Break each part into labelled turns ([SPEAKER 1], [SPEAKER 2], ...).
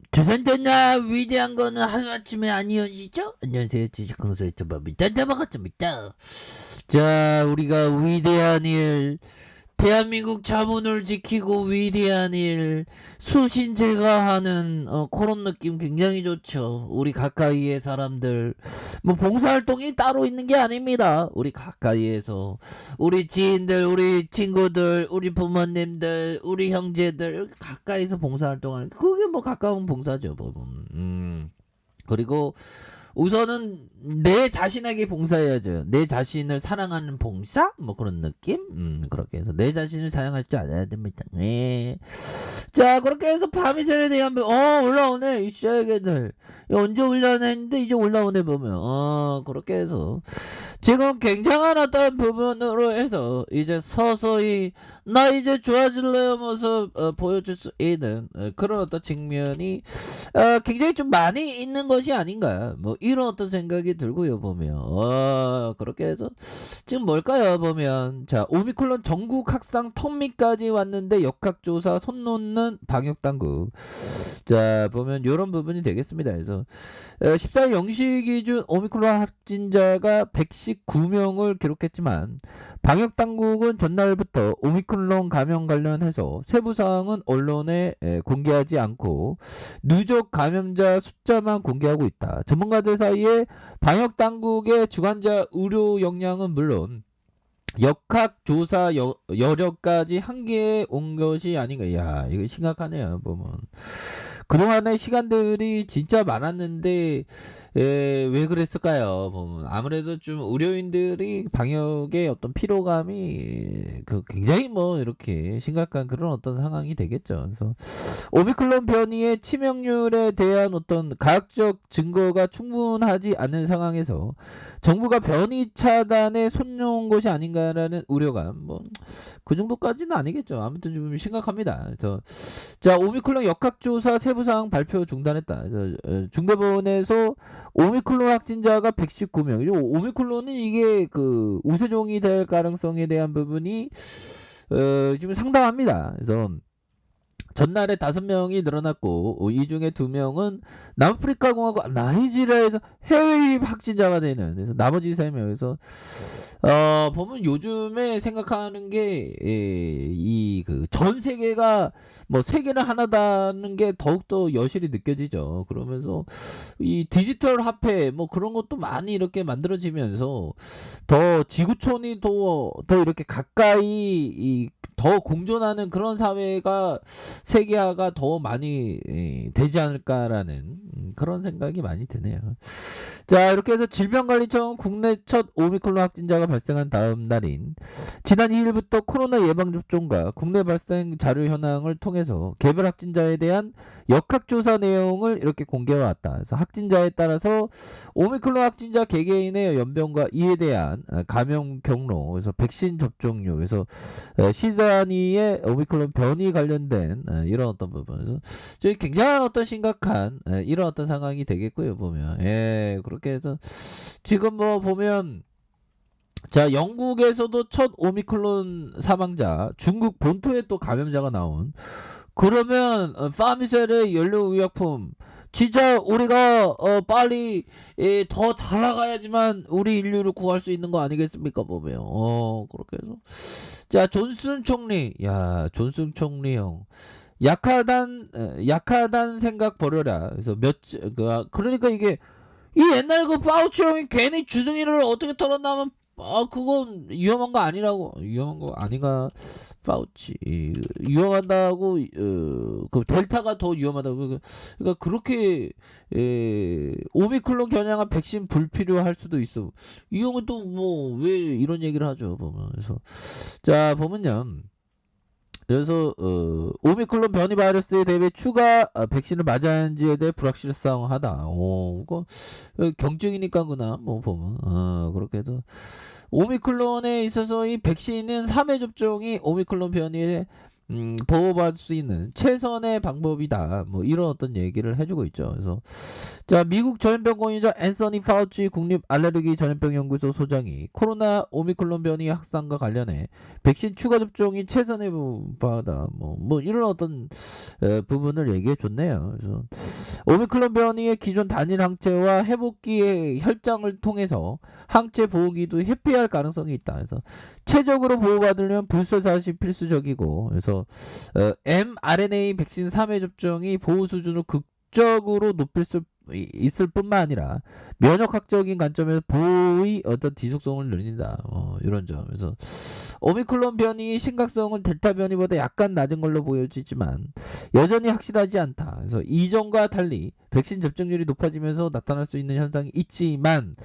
[SPEAKER 1] 주선전나 위대한 거는 하루아침에 아니어지죠? 안녕하세요. 주식공사의 전범입니다. 반갑습니다. 자, 우리가 위대한 일, 대한민국 자본을 지키고 위대한 일, 수신제가 하는 그런 느낌 굉장히 좋죠. 우리 가까이의 사람들, 뭐 봉사활동이 따로 있는 게 아닙니다. 우리 가까이에서 우리 지인들, 우리 친구들, 우리 부모님들, 우리 형제들 가까이서 봉사활동하는 그게 뭐 가까운 봉사죠. 뭐. 그리고 우선은 내 자신에게 봉사해야죠. 내 자신을 사랑하는 봉사? 뭐 그런 느낌? 그렇게 해서 내 자신을 사랑할 줄 알아야 됩니다. 네. 자, 그렇게 해서 밤이슬에 대한 올라오네. 이 샤이게들. 언제 올라오나 했는데 이제 올라오네 보면. 그렇게 해서 지금 굉장한 어떤 부분으로 해서 이제 서서히 나 이제 좋아질래요 모습 보여줄 수 있는 그런 어떤 측면이 굉장히 좀 많이 있는 것이 아닌가 뭐 이런 어떤 생각이 들고요 보면 그렇게 해서 지금 뭘까요 보면 자 오미클론 전국 확산 턱밑까지 왔는데 역학조사 손 놓는 방역당국 자 보면 이런 부분이 되겠습니다. 그래서 14일 0시 기준 오미크론 확진자가 119명을 기록했지만 방역당국은 전날부터 오미크론 감염 관련해서 세부사항은 언론에 공개하지 않고 누적 감염자 숫자만 공개하고 있다. 전문가들 사이에 방역당국의 주관자 의료 역량은 물론 역학조사 여력까지 한계에 온 것이 아닌가. 야 이거 심각하네요 보면. 그동안의 시간들이 진짜 많았는데 왜 그랬을까요? 보면 아무래도 좀 의료인들이 방역의 어떤 피로감이 굉장히 뭐 이렇게 심각한 그런 어떤 상황이 되겠죠. 그래서 오미클론 변이의 치명률에 대한 어떤 과학적 증거가 충분하지 않은 상황에서 정부가 변이 차단에 손 놓은 것이 아닌가라는 우려가 뭐 그 정도까지는 아니겠죠. 아무튼 좀 심각합니다. 그래서 자 오미클론 역학조사 세부사항 발표 중단했다. 그래서 중대본에서 오미클론 확진자가 119명. 오미클론은 이게 그 우세종이 될 가능성에 대한 부분이 지금 상당합니다. 그래서 전날에 5명이 늘어났고 이 중에 2명은 남아프리카 공화국 나이지리아에서 해외 확진자가 되는 그래서 나머지 3명에서 보면 요즘에 생각하는 게 이 그 전 세계가 뭐 세계는 하나다는 게 더욱더 여실히 느껴지죠. 그러면서 이 디지털 화폐 뭐 그런 것도 많이 이렇게 만들어지면서 더 지구촌이 더 이렇게 가까이 더 공존하는 그런 사회가 세계화가 더 많이 되지 않을까라는 그런 생각이 많이 드네요. 자 이렇게 해서 질병관리청 국내 첫 오미크론 확진자가 발생한 다음 날인 지난 2일부터 코로나 예방접종과 국내 발생 자료 현황을 통해서 개별 확진자에 대한 역학조사 내용을 이렇게 공개해왔다. 그래서 확진자에 따라서 오미크론 확진자 개개인의 연령과 이에 대한 감염 경로, 그래서 백신 접종률, 그래서 시드니의 오미크론 변이 관련된 이런 어떤 부분에서 저희 굉장한 어떤 심각한 이런 어떤 상황이 되겠고요 보면 그렇게 해서 지금 뭐 보면 자 영국에서도 첫 오미크론 사망자 중국 본토에 또 감염자가 나온 그러면 파미셀의 연료의약품 진짜 우리가 빨리 더 잘 나가야지만 우리 인류를 구할 수 있는 거 아니겠습니까 보면 그렇게 해서 자 존슨 총리 야 존슨 총리 형 약하단 생각 버려라 그래서 그러니까 이게 이 옛날 그 파우치 형이 괜히 주둥이를 어떻게 털었나면 그건 위험한 거 아니라고 위험한 거 아닌가 파우치 위험하다고 그 델타가 더 위험하다고 그러니까 그렇게 오미클론 겨냥한 백신 불필요할 수도 있어 이 형은 또 뭐 왜 이런 얘기를 하죠 보면 그래서 자 보면요 그래서 오미클론 변이 바이러스에 대해 추가 백신을 맞았는지에 대해 불확실성하다. 그거 경증이니까구나. 뭐 보면 그렇게 해서 오미클론에 있어서 이 백신은 3회 접종이 오미클론 변이에 보호받을 수 있는 최선의 방법이다. 뭐 이런 어떤 얘기를 해주고 있죠. 그래서 자 미국 전염병권위자 앤서니 파우치 국립 알레르기 전염병 연구소 소장이 코로나 오미클론 변이 확산과 관련해 백신 추가 접종이 최선의 방법이다. 뭐 이런 어떤 부분을 얘기해 줬네요. 그래서 오미크론 변이의 기존 단일 항체와 회복기의 혈장을 통해서 항체 보호기도 회피할 가능성이 있다. 그래서 체적으로 보호받으려면 불소사시 필수적이고, 그래서 mRNA 백신 3회 접종이 보호 수준을 극적으로 높일 수 있을 뿐만 아니라 면역학적인 관점에서 보호의 어떤 지속성을 늘린다. 이런 점. 그래서 오미크론 변이의 심각성은 델타 변이보다 약간 낮은 걸로 보여지지만 여전히 확실하지 않다. 그래서 이전과 달리 백신 접종률이 높아지면서 나타날 수 있는 현상이 있지만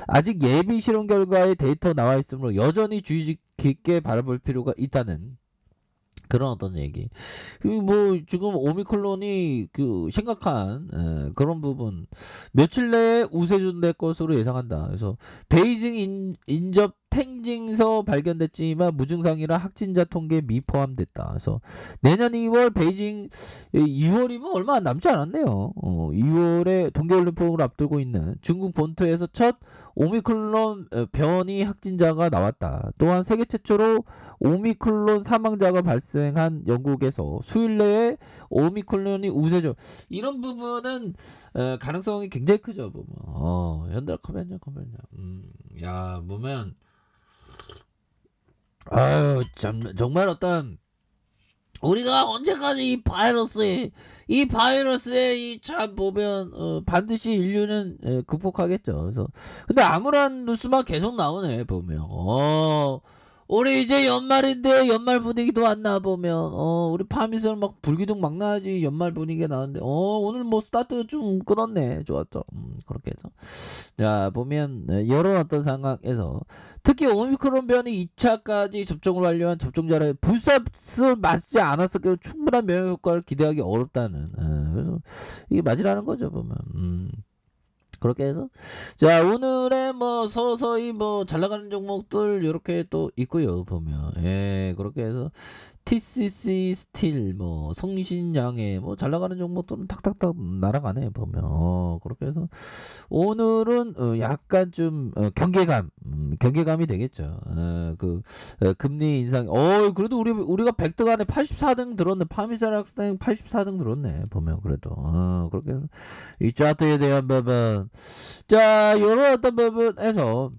[SPEAKER 1] 아직 예비 실험 결과의 데이터 나와 있으므로 여전히 주의 깊게 바라볼 필요가 있다는 그런 어떤 얘기. 뭐 지금 오미크론이 그 심각한 그런 부분 며칠 내에 우세존될 것으로 예상한다. 그래서 베이징 인접 탱징서 발견됐지만 무증상이라 확진자 통계 미포함됐다. 그래서 내년 2월 베이징 2월이면 얼마 남지 않았네요. 2월에 동계올림픽을 앞두고 있는 중국 본토에서 첫 오미크론 변이 확진자가 나왔다. 또한 세계 최초로 오미크론 사망자가 발생한 영국에서 수일 내에 오미크론이 우세죠. 이런 부분은 가능성이 굉장히 크죠. 보면 현대 커맨드. 야 보면 아유 참 정말 어떤 우리가 언제까지 이 바이러스에 이 참 보면 반드시 인류는 극복하겠죠. 그래서 근데 아무런 뉴스만 계속 나오네 보면. 우리 이제 연말인데 연말 분위기도 안 나 보면 우리 파미선 막 불기둥 막 나지 연말 분위기가 나는데 오늘 뭐 스타트 좀 끊었네. 좋았죠. 그렇게 해서 자 보면 여러 어떤 상황에서 특히 오미크론 변이 2차까지 접종을 완료한 접종자를 불사스 맞지 않았을 경우 충분한 면역 효과를 기대하기 어렵다는 그래서 이게 맞으라는 거죠 보면. 그렇게 해서 자 오늘의 뭐 서서히 뭐 잘나가는 종목들 이렇게 또 있고요 보면 그렇게 해서 TCC 스틸 뭐 성신양의 뭐 잘나가는 종목들은 탁탁탁 날아가네 보면 그렇게 해서 오늘은 약간 좀 경계감이 되겠죠. 금리 인상 그래도 우리가 100등 안에 84등 들었네. 파미사 학생 84등 들었네 보면 그래도 그렇게 해서 이 차트에 대한 부분 자 요런 어떤 부분에서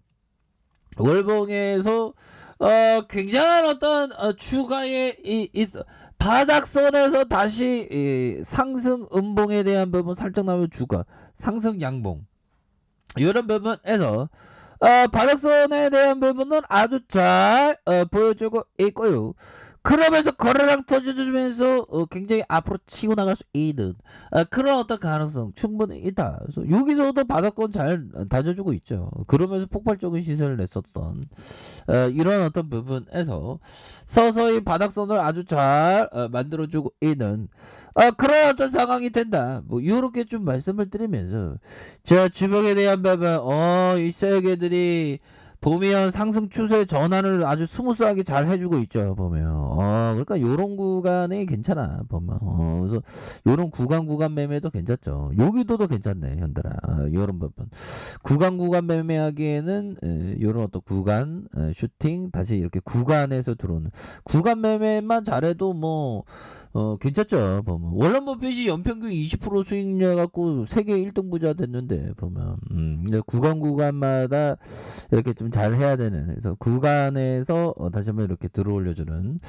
[SPEAKER 1] 월봉에서 굉장한 어떤 추가의 바닥선에서 다시 상승 음봉에 대한 부분 살짝 나오면 주가 상승 양봉 이런 부분에서 바닥선에 대한 부분은 아주 잘 보여주고 있고요. 그러면서 거래량 터져주면서 굉장히 앞으로 치고 나갈 수 있는 그런 어떤 가능성 충분히 있다. 그래서 여기서도 바닥권 잘 다져주고 있죠. 그러면서 폭발적인 시세를 냈었던 이런 어떤 부분에서 서서히 바닥선을 아주 잘 만들어주고 있는 그런 어떤 상황이 된다. 뭐 이렇게 좀 말씀을 드리면서 제가 주먹에 대한 부분 이 세계들이 보면 상승 추세 전환을 아주 스무스하게 잘 해주고 있죠 보면 그러니까 요런 구간이 괜찮아 보면 그래서 요런 구간 매매도 괜찮죠. 여기도도 괜찮네 현들아 요런 부분 구간 매매하기에는 요런 어떤 구간 슈팅 다시 이렇게 구간에서 들어오는 구간 매매만 잘해도 뭐 괜찮죠 보면 월런 버핏이 연평균 20% 수익 내갖고 세계 1등 부자 됐는데 보면 구간마다 이렇게 좀 잘 해야 되는 그래서 구간에서 다시 한번 이렇게 들어올려주는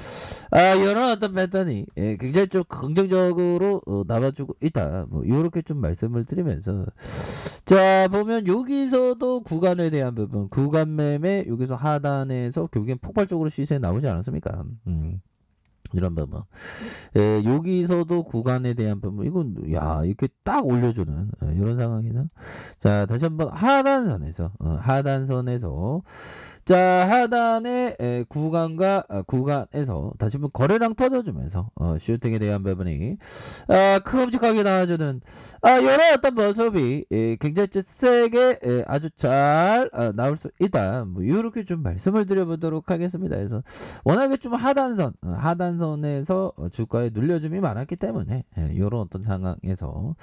[SPEAKER 1] 이런 어떤 패턴이 굉장히 좀 긍정적으로 나와주고 있다 뭐 이렇게 좀 말씀을 드리면서 자 보면 여기서도 구간에 대한 부분 구간 매매 여기서 하단에서 결국엔 폭발적으로 시세 나오지 않았습니까? 이런 부분 여기서도 구간에 대한 부분 이건 이렇게 딱 올려주는 이런 상황이다. 자 다시 한번 하단선에서 자 하단의 구간과 구간에서 다시 한번 거래량 터져주면서 슈팅에 대한 부분이 큼직하게 나와주는 이런 어떤 모습이 굉장히 세게 아주 잘 나올 수 있다. 뭐 이렇게 좀 말씀을 드려보도록 하겠습니다. 그래서 워낙에 좀 하단선 하한선에서 주가에 눌려줌이 많았기 때문에 이런 어떤 상황에서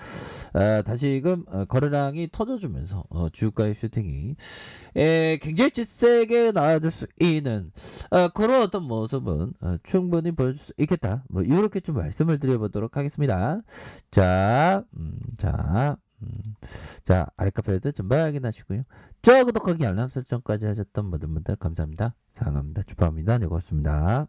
[SPEAKER 1] 다시금 거래량이 터져주면서 주가의 슈팅이 굉장히 세게 나와줄 수 있는 그런 어떤 모습은 충분히 보여줄 수 있겠다. 뭐 이렇게 좀 말씀을 드려보도록 하겠습니다. 자, 자, 아랫카페도 좀 확인하시고요. 저 구독하기 알람 설정까지 하셨던 모든 분들 감사합니다. 사랑합니다. 축하합니다. 네, 고맙습니다.